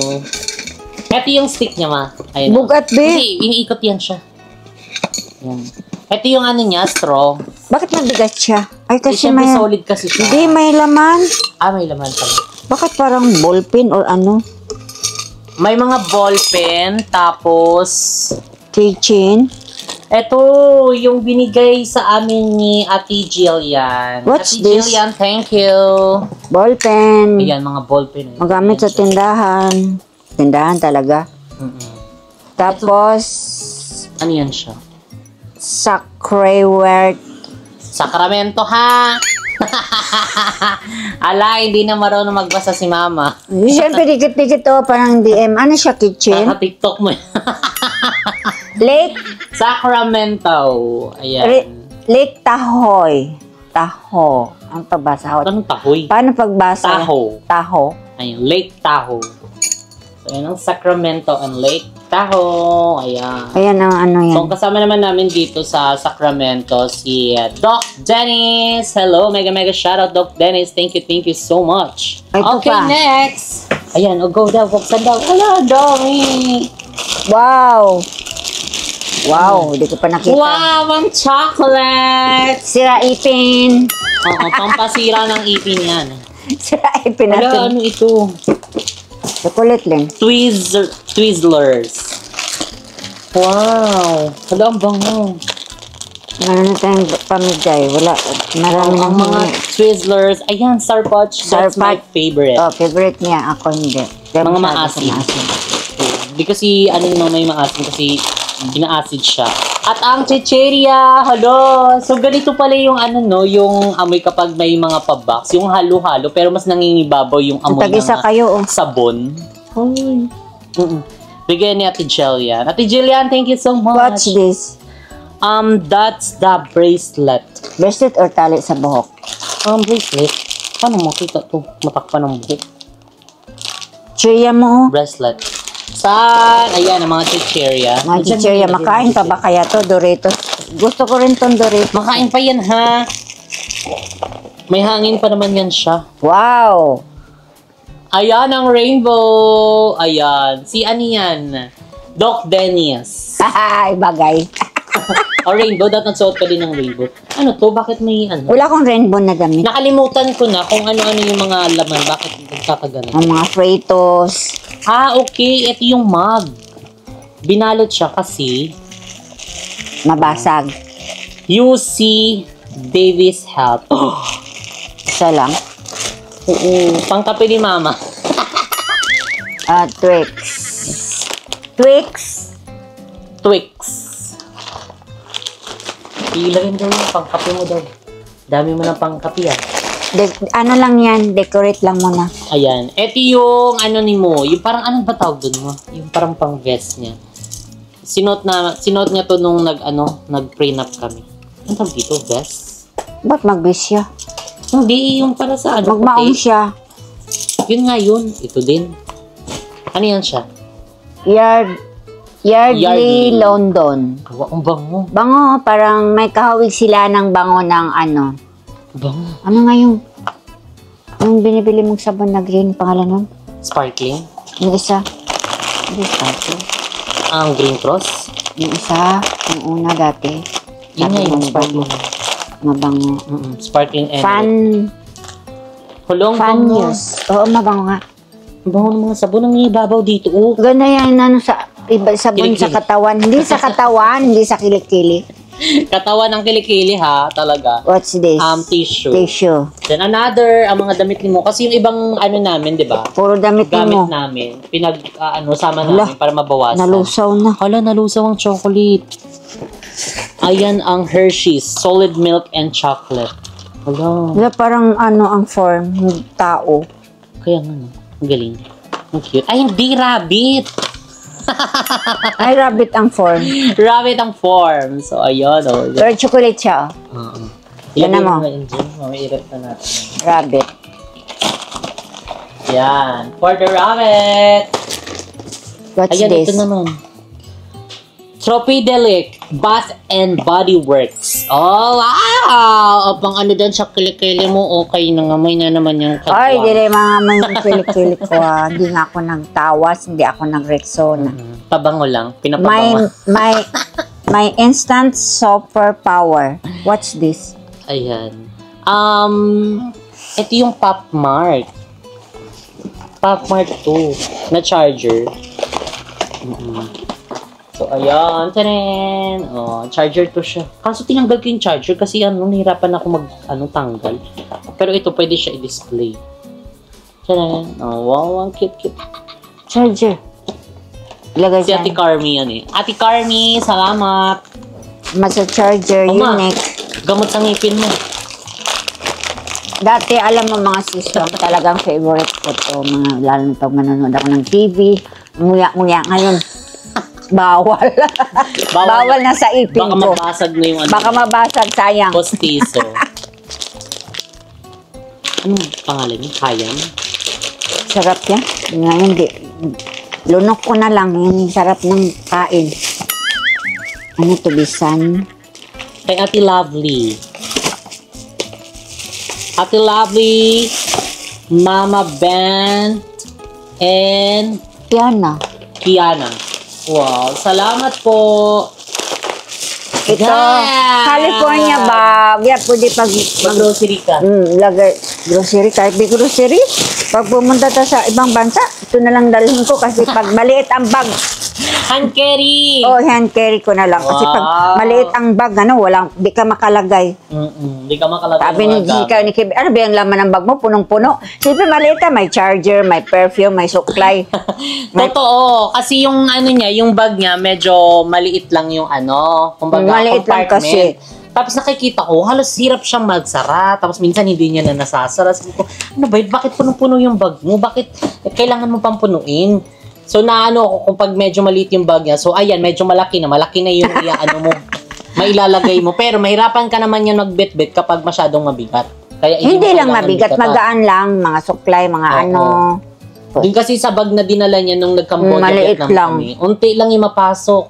Ito yung stick niya, ma. Ayan. Bugat, be. Hindi, iniikot yan siya. Yan. Ito yung straw. Bakit mabigat siya? Ay, kasi Siyempre may... solid kasi siya. Hindi, may laman. May laman pala. Bakit parang ballpen or ano? May mga ballpen, tapos... Keychain. Ito, yung binigay sa amin ni Ate Jillian. What's Ate this? Jillian, thank you. Ballpen. Ayan, mga ballpen. Magamit sa tindahan. Tindahan talaga. Tapos, Ano yan siya? sacreware. Sacramento, ha? Ala, hindi na marunong magbasa si Mama. Siyempre, dikit-dikit to, parang DM. Ano siya, kitchen? TikTok mo. Lake, Sacramento. Ayan. Lake Tahoy. Taho. Ang pagbasa. Anong tahoy? Paano pagbasa? Tahoe. Taho. Ayun, Lake Tahoe. So, yun ang Sacramento and Lake Taho. Ayan. Ayan ang ano yan. So, kasama naman namin dito sa Sacramento si Doc Dennis. Hello, mega shoutout Doc Dennis. Thank you so much. Ito Okay, pa. next. Ayan, go daw, buksan daw. Hello, dami. Wow! Wow, hindi ko pa nakita. Wow, ang chocolate. Sira ipin. Oo, pampasira ng ipin yan. Sira ipin Wala, natin. ano ito? Chocolate lang. Twizzlers. Wow. Hala, ang bango. Ano na tayong pamigay? Wala. Marami Ang ng mga Twizzlers. Ayan, Starpatch. That's my Starpatch. favorite. Oh, favorite niya. Ako hindi. Kaya Mga masyado maasim. Hindi kasi, ano yung may maasim kasi ina-acid siya. At ang chicheria, halo. So, ganito pala yung ano, no, yung amoy kapag may mga pabox. Yung halo-halo, pero mas nangingibabaw yung amoy ng Tag-isa kayo, oh. sabon. Ay. Bigyan ni Ate Jillian. Ate Jillian, thank you so much. What's this? That's the bracelet. Bracelet or tali sa buhok? Bracelet? Paano makita to? Matakpan ng buhok. Chicheria mo, oh. Bracelet. Saan? Ayan, ang mga chicheria. Mga chicheria. Makain pa ba kaya to, Doritos? Gusto ko rin tong Doritos. Makain pa yan, ha? May hangin pa naman yan siya. Wow! Ayan ang rainbow. Ayan. Si ano yan? Doc Dennis. Haha, bagay. O rainbow, dapat nagsuot ka din ng rainbow. Ano to? Bakit may ano? Wala akong rainbow na damit. Nakalimutan ko na kung ano-ano yung mga laman. Bakit nagkakaganon? Ang mga Fritos. Okay. Ito yung mug. Binalot siya kasi Mabasag. UC Davis Health. Isa lang. Oo. Pangkape ni Mama. Twix. Twix. Twix. Ilagin daw yung pangkape mo daw. Dami mo ng pangkape ah. Ano lang yan, decorate lang muna. Ayan. Ito yung ano ni mo. Yung parang anong ba tawag dun mo? Yung parang pang vest niya. Sinot niya to nung nag-prenup kami. Ano tawag dito? Vest? Ba't mag-wish siya? Hindi, yung para sa ano. Magmaong puti. siya. Yun nga yun. Ito din. Ano yan siya? Yardley London. Gawa, ang bango. Bango, parang may kahawig sila ng bango ng ano. Bango. Ano nga yung binibili mong sabon na green, pangalan nun? Sparkling. Yung isa. Hindi sparkling. Ang Green Cross. Yung isa, yung una dati. Yun nga yung Sabi mo, sparkling. Mabango. Sparkling and Hulong Fan bango. news. Oo, mabango nga. Ang bango ng mga sabon. Ang ibabaw dito. Oh. Ganda yan, ano, sa sabon sa Kilikili. katawan. Hindi sa katawan, hindi sa kilikili. Katawan ng kilikili ha. Talaga. What's this? Tissue. Tissue. Then another, ang mga damit ni mo. Kasi yung ibang ano namin, di ba? Puro damit Gamit mo. namin. Sama Hala, namin para mabawasan. Nalusaw na. Hala, nalusaw ang chocolate. Ayan ang Hershey's. Solid milk and chocolate. Hala. Wala parang ano ang form ng tao. Kaya nga no. Ang galing. Ang cute. Ay, hindi rabbit. Ay, rabbit ang form. Rabbit ang form. So, ayun. Oh. Pero chocolate siya, oh. Yan na mo. Mamairap na natin. Rabbit. Yan. For the rabbit. What's Ayan, this? ito naman. Tropidelic Bath and Body Works. Oh, wow! O, pang ano dyan sa kilikili mo, okay, nangamoy na naman yung katwa. Ay, dili mga may pilik-pilik ko. Hindi nga ako nagtawas, hindi ako nag-Rexona. Pabango lang, pinapabango. My instant superpower. What's this? Ayan. Ito yung Pop Mart. Pop Mart 2 na charger. So, ayan. Tanen! Oh, charger to siya. Kaso tinanggal ko yung charger kasi nahirapan ako tanggal. Pero ito, pwede siya i-display. Tanen! Oh, wow, ang cute. Charger. Ilagay Si Ate dyan. Carmi yan eh. Ate Carmi, salamat! Masa charger, Oma, unique. gamot sa ngipin mo. Dati, alam mo mga system, talagang favorite ko to. Lalo na pag manonood ako ng TV. Nguya-nguya ngayon. Bawal. Bawal na sa ipin Baka ko. mabasag na yung Baka mabasag, sayang. postiso. Anong pangalan niya? Hayam? Sarap yan. Ngayon, Lunok ko na lang. Yung sarap ng kain. Ano to, bisan? Kay Ate Lovely. Ate Lovely, Mama Ben, and Kiana. Kiana. Wow, salamat po. Ito, Yeah. California ba? Yeah, pwede pag... Mag-grocery ka. Lagay, grocery, kahit di grocery. Pag pumunta ta sa ibang bansa, ito na lang dalhin ko kasi pag maliit ang bag, Hand carry. oh, hand carry ko na lang. Kasi pag Wow. maliit ang bag, di ka makalagay. Hindi ka makalagay. Sabi ng ni mga Jika, ni Kim, ano ba yung laman ng bag mo? Punong-puno. Siyempre maliit ka, may charger, may perfume, may supply. Totoo. Kasi yung ano niya, yung bag niya, medyo maliit lang yung ano. Kumbaga, Maliit lang compartment. kasi. Tapos nakikita ko, halos hirap siyang magsara. Tapos minsan hindi niya na nasasara. Sabi ko, ano ba yun? Bakit punong-puno yung bag mo? Bakit kailangan mo pang punuin? So naano ako kung pag medyo maliit yung bag niya. So ayan, medyo malaki na yung iaano mo. Mailalagay mo. Pero mahirapan ka naman yan magbit-bit kapag masyadong mabigat. Kaya Hindi mo lang kailangan mabigat, bigatan. magaan lang, mga supply, mga Oo. ano. Yung kasi sa bag na dinala niya nung nag-Cambodia, Maliit Vietnam lang. kami, unti lang yung mapasok.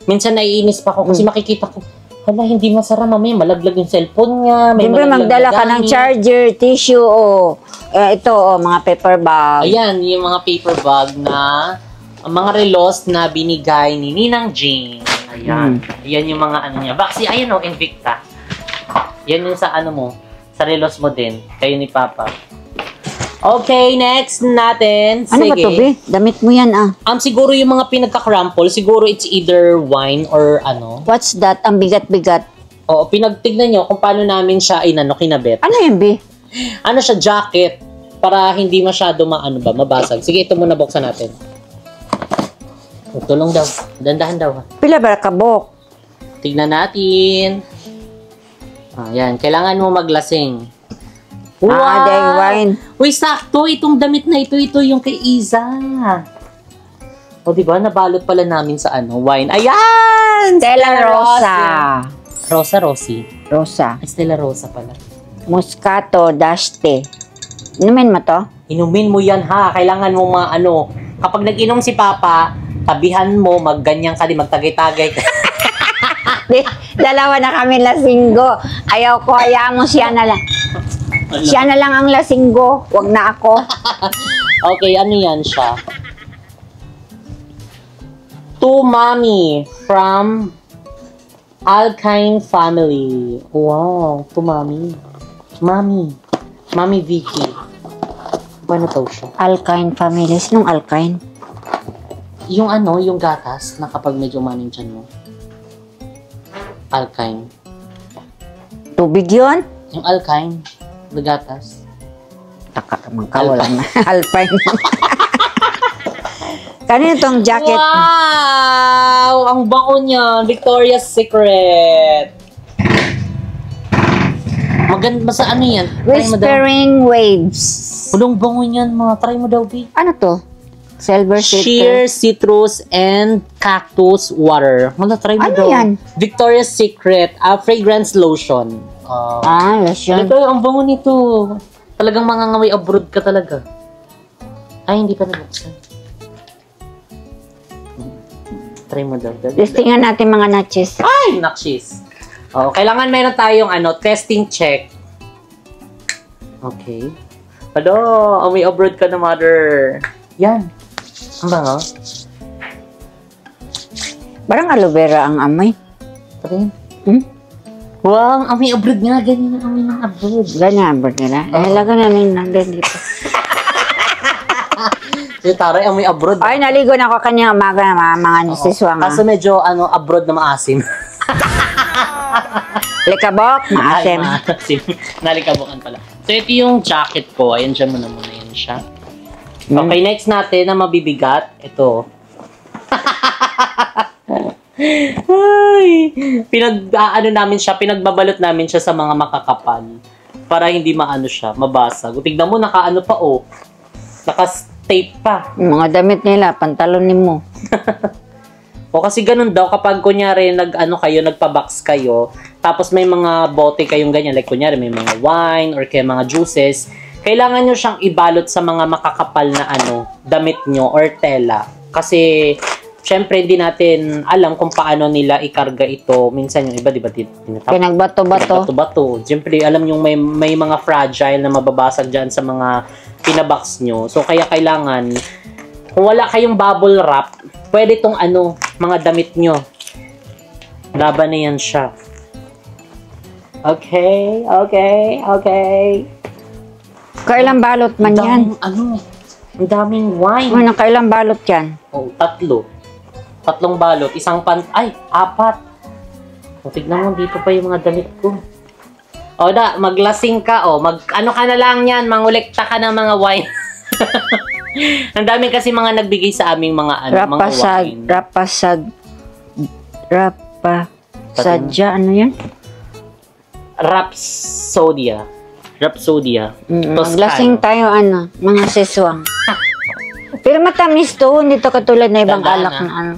Minsan naiinis pa ako kasi makikita ko, hala, hindi masara mamaya, malaglag yung cellphone niya, may Siyempre malaglag magdala na ka ng gamit. charger, tissue, o ito, mga paper bag. Ayan, yung mga paper bag na, ang mga relos na binigay ni Ninang Jane. Ayan. Ayan yung mga ano niya. Baxi, ayan o, Invicta. Yan yung sa ano mo, sa relos mo din, kayo ni Papa. Okay, next natin. Ano ba Sige. to, Be? Damit mo yan, ah. Siguro yung mga pinagka-crumple, siguro it's either wine or ano. What's that? Ang bigat-bigat. Oo, pinagtignan nyo kung paano namin siya kinabit. Ano yun, Be? Ano siya, jacket, para hindi masyado mabasag. Sige, ito muna buksan natin. Tulong daw. Dandahan daw. Pila ba kabok? Tignan natin. Ayan, kailangan mo maglasing. Dahil wine. Uy, sakto. Itong damit na ito yung kay Iza. O, diba? Nabalot pala namin sa wine. Ayan! Stella Rosa. Rosie. Rosa. Ay, Stella Rosa pala. Moscato Daste. Inumin mo to? Inumin mo yan, ha? Kailangan mo kapag nag-inom si Papa, tabihan mo, magganyan ka din, magtagay-tagay ka. Dalawa na kami lasinggo. Ayaw ko, hayaan mo siya na lang. Siya na lang ang lasinggo. Wag na ako. Okay, ano yan siya? To Mommy from Alkine Family. Wow, to Mommy. Mommy Vicky. Paano to siya? Alkine family. Sinong Alkine? Yung yung gatas na kapag medyo maning tiyan mo. Alkine. Tubig yun? Yung Alkine, na gatas. Taka naman ka, wala na. Alpine. Kanino tong jacket? Wow! Ang bango niya. Victoria's Secret. Maganda sa ano yan? Try mo daw. Whispering Waves. Ulong bango niyan, mga. Try mo daw, B. Ano to? Silver Sheer citrus and cactus water. Wala, try mo Ano daw. yan? Victoria's Secret, fragrance lotion. lotion. Talaga, ang bango nito. Talagang mangangamoy abroad ka talaga. Ay, hindi pa nabuksan. Try mo daw. Testingan natin mga natches. Ay, nakshis. Kailangan meron tayong testing check. Okay. Hello, may abroad ka na, mother. Yan. Ang bango. Parang aloe vera ang amoy. Rin. Wow, ang amoy abroad nga. Ganyan ang amoy ng abroad. Ganyan, abroad nila. Laga namin nandun dito. Yung taray, amoy abroad. Ay, naligo na ako kanya umaga na mga nisiswang. Kaso medyo, abroad na maasim. Likabok, maasim. Ay, maasim. Nalikabukan pala. So, ito yung jacket ko. Ayan, dyan mo na muna yan siya. Okay, next natin na mabibigat. Ito. Ay, pinagbabalot namin siya sa mga makakapal para hindi maano siya, mabasag. Tignan mo, nakaano pa, naka-tape pa. Yung mga damit nila, pantalonin mo. O kasi ganun daw, kapag kunyari nagpa-box kayo, tapos may mga bote kayong ganyan, like kunyari may mga wine or kaya mga juices, kailangan nyo siyang ibalot sa mga makakapal na damit nyo or tela. Kasi, syempre, hindi natin alam kung paano nila ikarga ito. Minsan yung iba, di ba, Pinagbato-bato. Bato. Siyempre, alam yung may mga fragile na mababasag dyan sa mga pinabox nyo. So, kaya kailangan, kung wala kayong bubble wrap, pwede itong mga damit nyo. Laban na yan siya. Okay. Kailang balot man yan? Ang daming wine. Kailang balot yan? Oh, 3. 3 balot. Apat. O, tignan mo, dito pa yung mga damit ko. O, maglasing ka, ka na lang yan, mangulekta ka ng mga wine. Ang dami kasi mga nagbigay sa aming mga mga wine. Rapasadya, ano yan? Rapsodia. Maglasing tayo, mga seswang. Pero matamis to, hindi to katulad na ibang alak na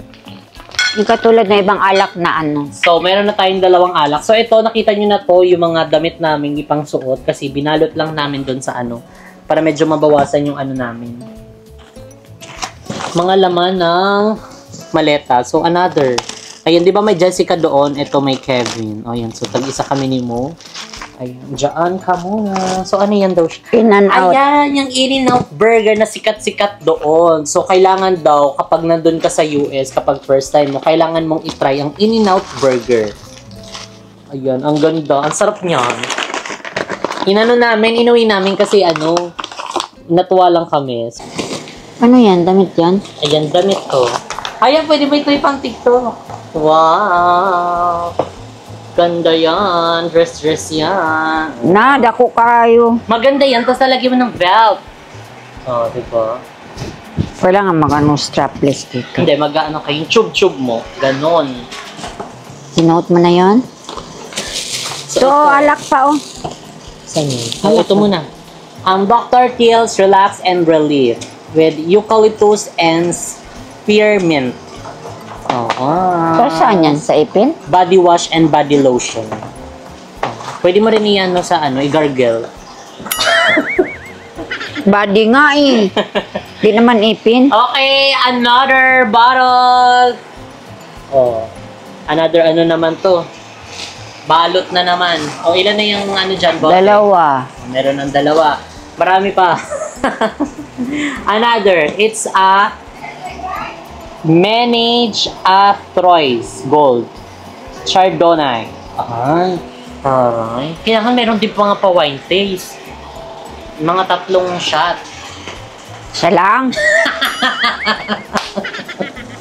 Hindi katulad na ibang alak na So, meron na tayong 2 alak. So, ito, nakita nyo na to, yung mga damit namin ipang suot kasi binalot lang namin doon sa para medyo mabawasan yung namin. Mga laman ng maleta. So, another. Ayan, di ba may Jessica doon? Ito may Kevin. O, yan. So, tag-isa kami ni Mo. Ayan, dyan ka muna. So, ano yan daw siya? In and out. Ayan, yung In-N-Out Burger na sikat-sikat doon. So, kailangan daw, kapag nandun ka sa US, kapag first time mo, kailangan mong itry ang In-N-Out Burger. Ayan, ang ganda. Ang sarap niyan. Inuwi namin kasi natuwa lang kami. Ano yan? Damit yan? Ayan, damit ko. Ayan, pwede ba ito ipang TikTok? Wow! Ganda yan. Dress yan. Dako kayo. Maganda yan. Tapos lalagyan mo ng belt. Oh, diba? Kailangan strapless dito. Hindi, yung tube-tube mo. Ganon. Sinuot mo na yon? So, alak pa Saan yun? Ito muna. Dr. Teal's Relax and Relief with eucalyptus and spearmint. Saan yan? Sa ipin? Body wash and body lotion. Pwede mo rin i-gargle. Body nga Di naman ipin. Okay, another bottle. Another naman to. Balot na naman. Ilan na yung dyan, boss? 2. Meron ng 2. Marami pa. Another. It's a Manage a Troyes Gold Chardonnay. Taray. Kailangan meron din mga pa-wine taste. Mga 3 shot. Siya lang.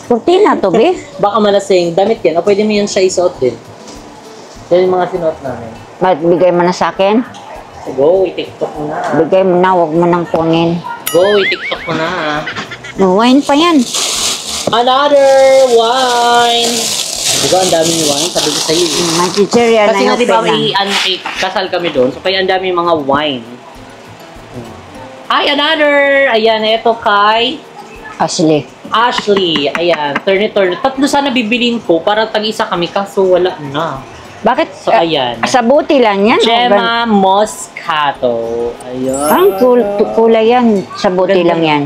Kurtina to, be? Baka malasing. Damit yan. O pwede mo yan siya isuot din. Yan yung mga sinuot namin. Bigay mo na sa akin? Go, i-tiktok mo na. Bigay mo na, huwag mo nang kunin. Go, i-tiktok mo na. Wine pa yan. Another wine. Diba, ang daming wine. Sabi ko sa'yo. May chicheria na Kasi yung nga, diba, pena. kasal kami doon. So, kaya ang daming mga wine. Ay, another. Ayan, ito kay Ashley. Ayan, turn. 3 sana bibilin ko para tag-isa kami. Kaso wala na. Bakit? So, ayan. Sa buti lang yan. Gemma Moscato. Ayan. Ang kulay yan. Sa buti Ganda. lang yan.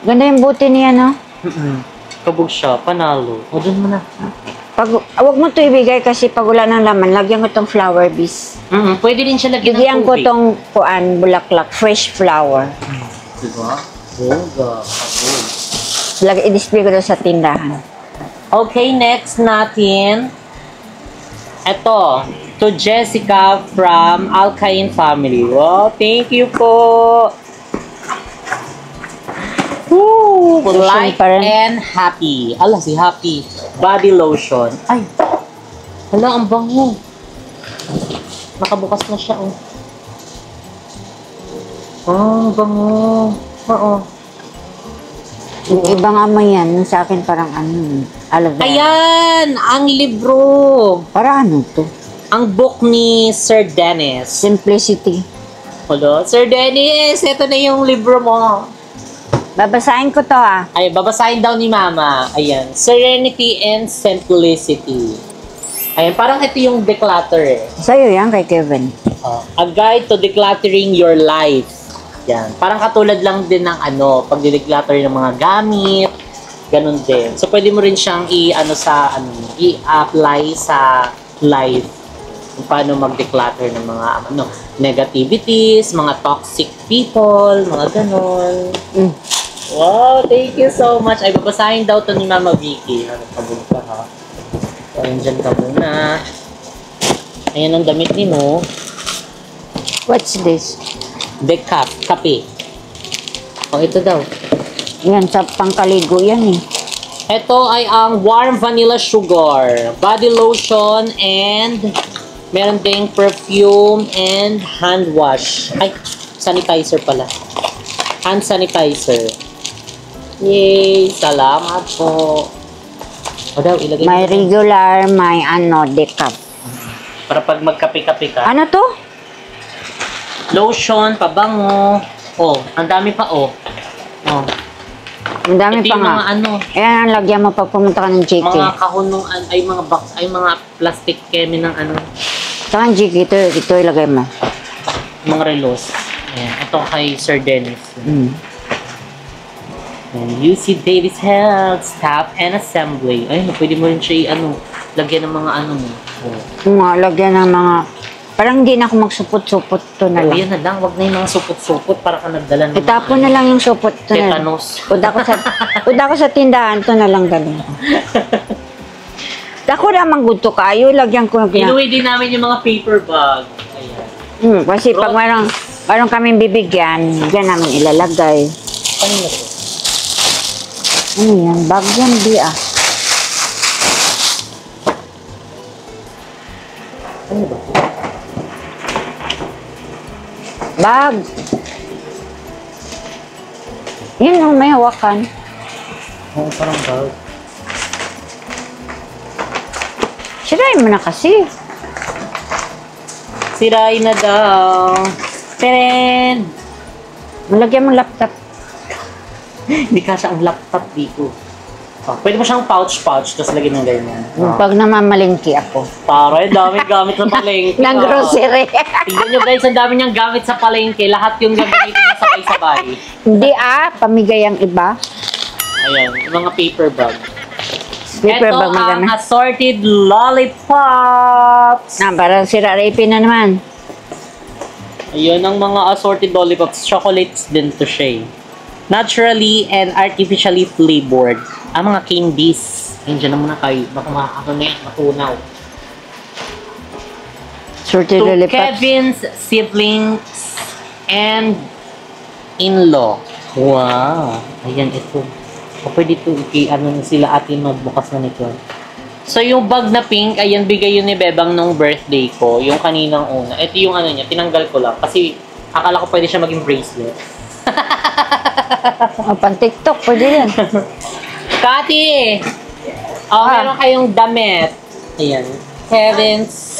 Ganda yung buti niya, no? Kabog siya. Panalo. O, dun mo na. Huwag mo ito ibigay kasi pag wala ng laman, lagyan ko itong flower bees. Pwede rin siya lagyan ng Bigyan ko tubig. itong bulaklak, fresh flower. Diba? Boga. I-display ko doon sa tindahan. Okay, next natin. Ito. To Jessica from Alkain Family. Wow, thank you po. Woo! Light and happy. Ala, si Happy. Body lotion. Ay! Hala, ang bango. Nakabukas na siya, oh. Ang bango. Oo. Yung ibang amoy yan, yung sa akin parang aloe vera. Ayan! Ang libro. Para ano to? Ang book ni Sir Dennis. Simplicity. Hello? Sir Dennis, ito na yung libro mo. Babasahin ko to Ay, babasahin daw ni Mama. Ayan. Serenity and Simplicity. Ayan, parang ito yung declutter eh. Sa'yo yan kay Kevin. A guide to decluttering your life. Yan. Parang katulad lang din ng pag-declutter ng mga gamit, Ganun din. So, pwede mo rin siyang i-apply sa life. Kung paano mag-declutter ng mga negativities, mga toxic people, mga ganun. Wow, thank you so much. Ay, babasahin daw to ni Mama Vicky. Ano ka ka, ha? So, dyan ka muna. Ayan ang damit ni mo. What's this? Decaf, kape. O, ito daw. Yan, sa pangkaligo yan eh. Ito ay ang warm vanilla sugar, body lotion, and meron ding perfume and hand wash. Ay, sanitizer pala. Hand sanitizer. Yay! Salamat po. O daw, ilagay May mo. regular, may decaf. Para pag magkape-kape ka. Ano to? Lotion, pabango. Oh, ang dami pa, oh. Oh. Ang dami Ito pa yung nga. mga Ayan ang lagyan mo pag pumunta ka ng JK. mga kahon nung, ay mga box, ay mga plastic kemi ng Saka ang JK, ito ilagay mo. mga relos. Ayan, ito kay Sir Dennis. And UC Davis Health, Staff and Assembly. Ay, pwede mo rin siya lagyan ng mga mo. Oh. Mga lagyan ng mga... Parang hindi na ako magsupot-supot to na Oh, lang. yan na lang. Wag na yung mga supot-supot para ka nagdala ng Itapon na lang yung supot to na lang. tetanus. Punta ko sa tindahan to na lang dali. Dako naman good to kayo, lagyan ko ng Inuwi din namin yung mga paper bag. Ayan. kasi pag meron kaming bibigyan, diyan namin ilalagay. Kanina to? Ano yan? Bag yan, di ah. Ano ba? Bag. Yun may hawakan. Oo, parang bag. Sirain mo na kasi. Sirain na daw. Teren! Malagyan mo laptop. Hindi kasha ang laptop dito. Oh, pwede mo siyang pouch-pouch, tapos lagyan ng ganyan. Pag namamalingki ako. Taray, daming gamit sa palengke. Ng grocery. Tignan nyo guys, ang dami niyang gamit sa palengke. Lahat yung gagamitin niya sabay-sabay. Hindi pamigay ang iba. Ayan, yung mga paper bag. Paper Ito bag ang magana. assorted lollipops. Parang sira-rapin na naman. Ayun ang mga assorted lollipops. Chocolates din to siya. Naturally and artificially flavored. Ang mga candies. Ayun, dyan na muna kayo. Baka matunaw. Sorted To lollipops. Kevin's siblings and in-law. Wow. Ayan, ito. O pwede ito, sila atin magbukas na nito. So, yung bag na pink, ayan, bigay yun ni Bebang nung birthday ko. Yung kaninang una. Ito yung niya, tinanggal ko lang. Kasi, akala ko pwede siya maging bracelet. Pang TikTok, pwede yan. Kati! Meron kayong damit. Ayan. Kevin's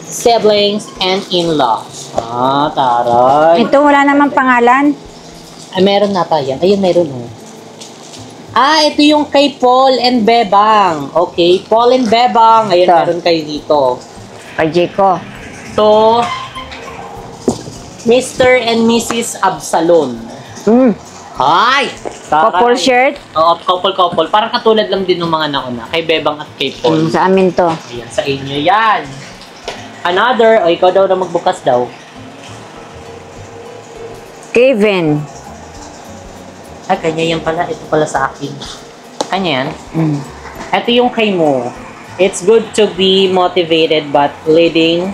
siblings and in-law. Taray. Ito wala namang pangalan. Ay, meron na pa yan. Ayun, meron ito yung kay Paul and Bebang. Okay, Paul and Bebang. Ayun, Ito. meron kayo dito. Kay Jeko. To Mr. and Mrs. Absalon. Hi! Couple shirt. Oo, couple. Parang katulad lang din ng mga nauna. Kay Bebang at kay Paul. Sa amin to. Ayan, sa inyo yan. Another, ikaw daw na magbukas daw. Kevin. Ay, kanya yan pala. Ito pala sa akin. Kanya yan? Ito yung kay mo. It's good to be motivated but leading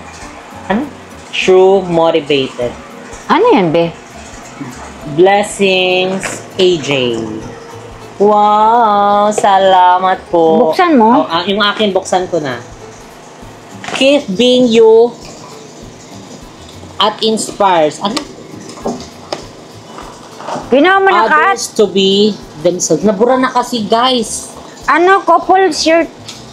true motivated. Ano yan, be? Blessings, AJ. Wow! Salamat po. Buksan mo? Yung akin, buksan ko na. Keep being you at inspires. Ginawa mo na, Kat? Others to be themselves. Nabura na kasi, guys. Couple shirt.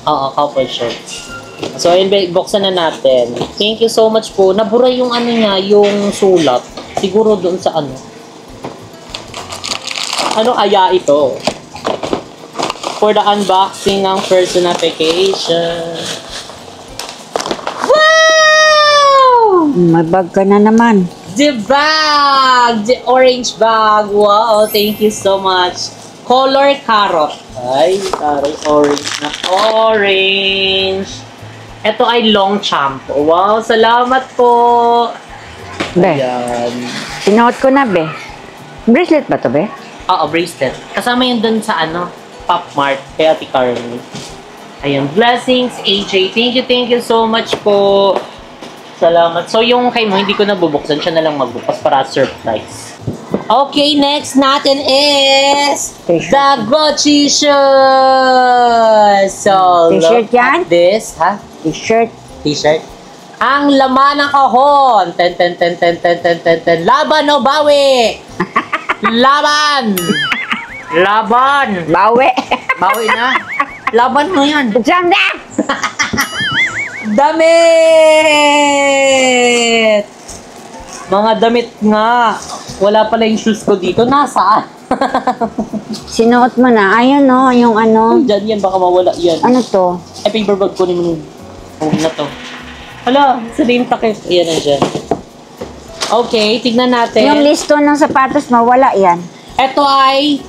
Oo, couple shirts. So, ayun, buksan na natin. Thank you so much po. Nabura yung niya, yung sulat. Siguro doon sa Ano kaya ito? For the unboxing ng personification. Wow! May bag ka na naman. The bag! The orange bag! Wow! Thank you so much. Color carrot. Ay, taray, orange na orange. Ito ay long shampoo. Wow, salamat po. Be, Ayan. sinuot ko na, be. Bracelet ba to, be? Oo, bracelet. Kasama yun dun sa Pop Mart. Kaya Ate Carmen. Ayan, blessings, AJ. Thank you so much po. Salamat. So, yung kay mo, hindi ko nabubuksan. Siya na lang magbukas para surprise. Okay, next natin is the Gucci shoes. So, T-shirt look yan? at this. Ha? T-shirt. T-shirt. Ang laman ng kahon. Ten. Laban o bawi? Laban! Laban! Bawi. Bawi na. Laban mo yan. Diyan na! Damit! Mga damit nga. Wala pala yung shoes ko dito. Nasaan? Sinuot mo na. Ayun, no, yung ano. Diyan yan. Baka mawala yan. Ano to? Ay, paper bag ko naman. Na to. Hala, sa din takip. Ayan na dyan. Okay, tignan natin. Yung listo ng sapatos mo, wala yan. Ito ay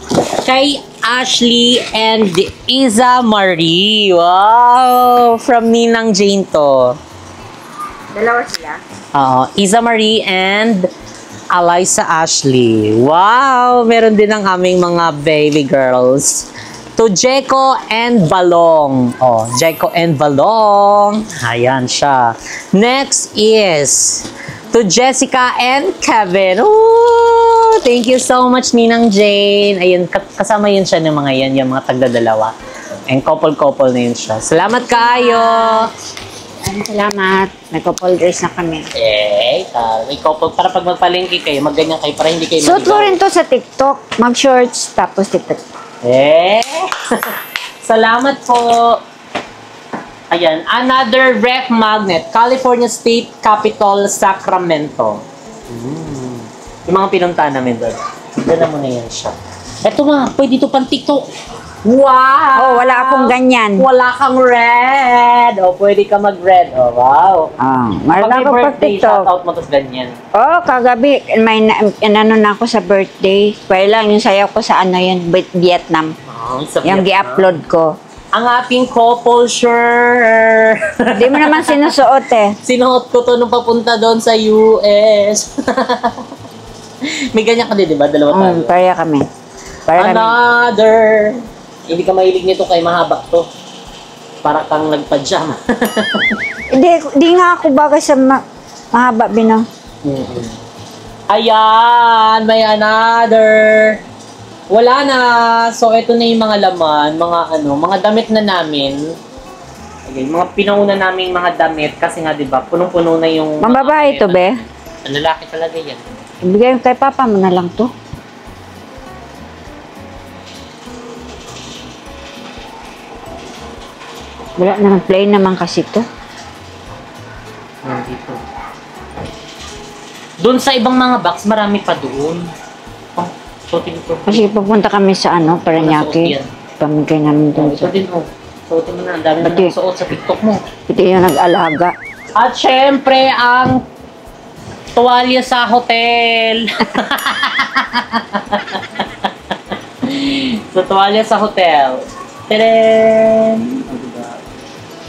kay Ashley and Iza Marie. Wow! From Ninang Jane to. Dalawa sila? Iza Marie and Eliza Ashley. Wow! Meron din ang aming mga baby girls. To Jeko and Balong. Oh, Jeko and Balong. Ayan siya. Next is to Jessica and Kevin. Ooh, thank you so much, Ninang Jane. Ayun, kasama yun siya ng mga yan, yung mga tagdadalawa. And couple-couple na yun siya. Salamat kayo! Salamat. May couple days na kami. May couple. Para pag magpalengke kayo, magganyan kayo para hindi kayo Suot ko rin to sa TikTok. Mag-shorts, tapos TikTok. Salamat po. Ayan, another ref magnet. California State Capitol, Sacramento. Yung mga pinuntahan namin doon. Dala mo na yan siya. Eto nga, pwede ito pang TikTok. Wow! Oh, wala akong ganyan. Wala kang red. O, pwede ka mag-red. O, wow. Wala Pag ko may pag birthday, TikTok. shoutout mo tapos ganyan. Oh, kagabi, may ano na ako sa birthday. Kaya lang, yung sayaw ko sa ano yun, Vietnam. Sa Yung Vietnam. gi-upload ko. Ang ating couple shirt. Hindi mo naman sinusuot eh. Sinuot ko to nung papunta doon sa US. May ganyan ka din, di ba? Dalawa tayo. Pareha kami. Another. Hindi ka mahilig nito kay mahaba to. Para kang nagpa-jam. Hindi nga ako bagay sa mahaba, Bino. Ayan, may another. Wala na. So, ito na yung mga laman, mga damit na namin. Okay, mga pinauna naming mga damit kasi nga 'di ba, punong-puno na yung Mambabae ito, be? Ang lalaki talaga 'yan. Ibigay kay papa mo na lang to. Wala naman, plain naman kasi to. Dito. Doon sa ibang mga box, marami pa doon. Oh, suotin ko. Kasi pupunta kami sa Paranaque. Pamigay namin doon Ito sa... din, oh. Suotin mo na. Ang dami mo Pati- nang suot sa TikTok mo. Ito yung nag-alaga. At syempre, ang tuwalya sa hotel. Sa tuwalya sa hotel. Tadam!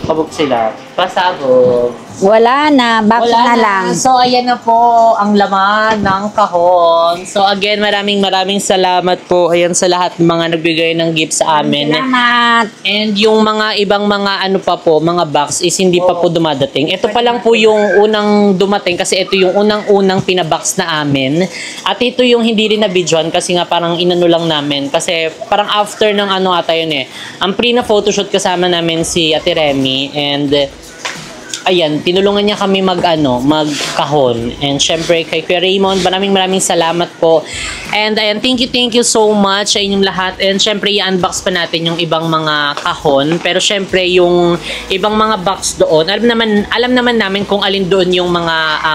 Pabog sila. Pasabog. Wala na, box Wala na lang. So, ayan na po ang laman ng kahon. So, again, maraming salamat po. Ayan sa lahat ng mga nagbigay ng gift sa amin. Salamat. And yung mga ibang mga mga box is hindi pa po dumadating. Ito pa lang po yung unang dumating kasi ito yung unang-unang pinabox na amin. At ito yung hindi rin na-videoan kasi nga parang inano lang namin. Kasi parang after ng ata yun eh. Ang pre na photoshoot kasama namin si Ate Remy and ayan, tinulungan niya kami magkahon. And syempre kay Kuya Raymond, maraming salamat po. And ayan, thank you so much sa inyong lahat. And syempre i-unbox pa natin yung ibang mga kahon. Pero syempre yung ibang mga box doon, alam naman namin kung alin doon yung mga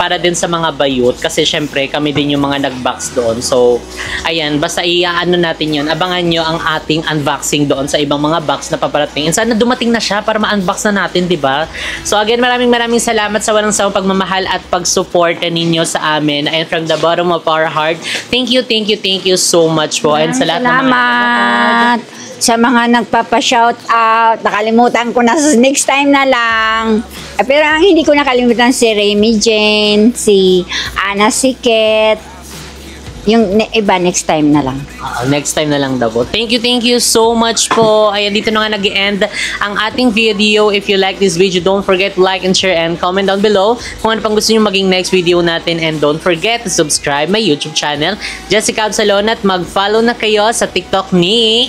para din sa mga bayot. Kasi syempre kami din yung mga nag-box doon. So, ayan, basta natin yun. Abangan nyo ang ating unboxing doon sa ibang mga box na paparating. And sana dumating na siya para ma-unbox na natin, di ba? So again, maraming salamat sa walang sawang pagmamahal at pagsuporta ninyo sa amin. And from the bottom of our heart, thank you so much po. And sa lahat ng mga Salamat sa mga nagpapa-shout out. Nakalimutan ko na, next time na lang. Pero ang hindi ko nakalimutan si Remy Jane, si Ana Siket. Yung iba, next time na lang. Next time na lang daw po. Thank you so much po. Ayan, dito na nga nag-end ang ating video. If you like this video, don't forget to like and share and comment down below kung ano pang gusto nyo maging next video natin. And don't forget to subscribe my YouTube channel, Jessica Absalon, at mag-follow na kayo sa TikTok ni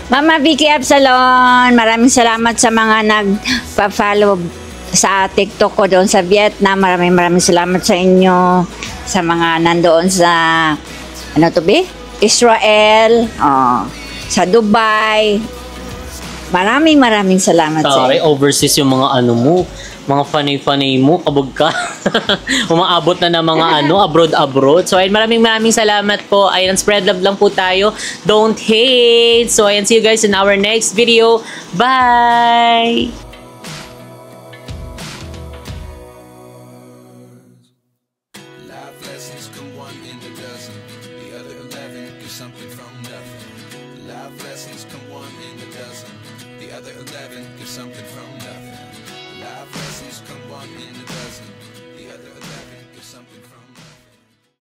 Mama Vicky Absalon, maraming salamat sa mga nagpa-follow sa TikTok ko doon sa Vietnam. Maraming salamat sa inyo. Sa mga nandoon sa, ano to be? Israel, sa Dubai. Maraming salamat sa inyo. Overseas yung mga ano mo, mga funny mo, kabog ka. Umaabot na ng mga abroad. So ayun, maraming salamat po. Ayun, spread love lang po tayo. Don't hate. So ayun, see you guys in our next video. Bye! Something from nothing. Life lessons come one in a dozen. The other 11 give something from nothing.